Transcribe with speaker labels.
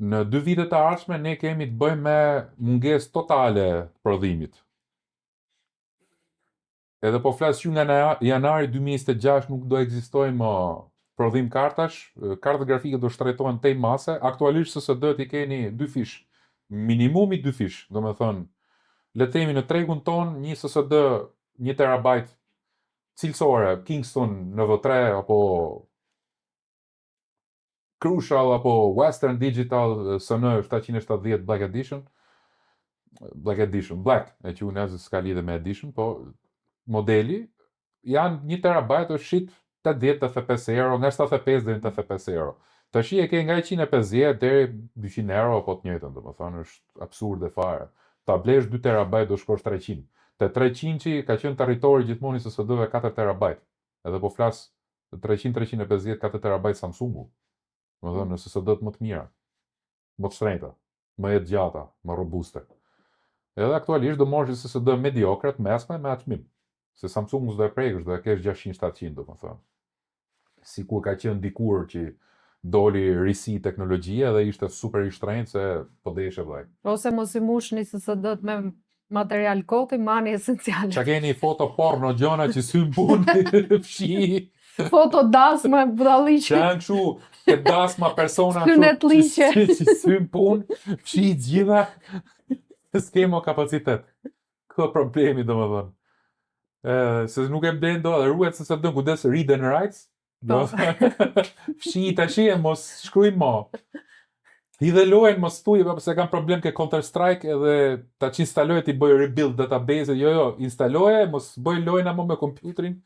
Speaker 1: Në 2 vitet të ardhshme ne kemi të bëjmë me mungesë totale të prodhimit. Edhe po flas që nga janari 2026 nuk do ekzistojë më prodhim kartash, kartë grafike do shtrejtohen tej mase. Aktualisht SSD i keni 2 fish, minimumi 2 fish, do me thënë, le të themi në tregun ton një SSD 1 terabajt cilësore, Kingston 93 apo Crucial apo Western Digital SN 770 Black Edition, Black, e që unë s'ka lidhe me Edition, po modeli, janë 1 terabajt është shit 80 FPS euro, nga 75 dhe 85 euro. Të shi e ke nga 150 deri 200 euro, po të njëjtën, do më thonë, është absurde fare. Ta blesh 2 terabajt do shkosh 300. Te 300 që ka qenë territori gjithmonë SSD-ve 4 terabajt. Edhe po flas 300-350 4 terabajt Samsungu. Do të thonë në SSD-t më të mira, më të shtrenjta, më e gjata, më robuste. Edhe aktualisht do morësh SSD mediokre të mesme me çmim. Se Samsungu s'do e prekësh, do e kesh 600-700, do më thënë. Sikur ka qenë dikur që doli risi teknologjia dhe ishte super i shtrenjtë se po deshe vllai.
Speaker 2: Ose mos i mushni SSD-t me material koti, mani esenciale.
Speaker 1: Qa keni foto porno gjona që syn punë, fshi.
Speaker 2: Foto dasma budalliqe.
Speaker 1: Që janë kështu, ke dasma persona
Speaker 2: Synet liqe.
Speaker 1: që syn punë, fshi gjitha, s'kemo kapacitet. Këto problemi, do më thënë. Se nuk e blen do, dhe ruhet se se dënë kudes read and writes, do fshi të shien, mos shkruaj mo. I dhe lojnë mos thuj, se kam problem ke Counter Strike edhe ta që instaloje ti bëj rebuild database, jo, instaloje, mos bëj lojnë amo me kompjuterin.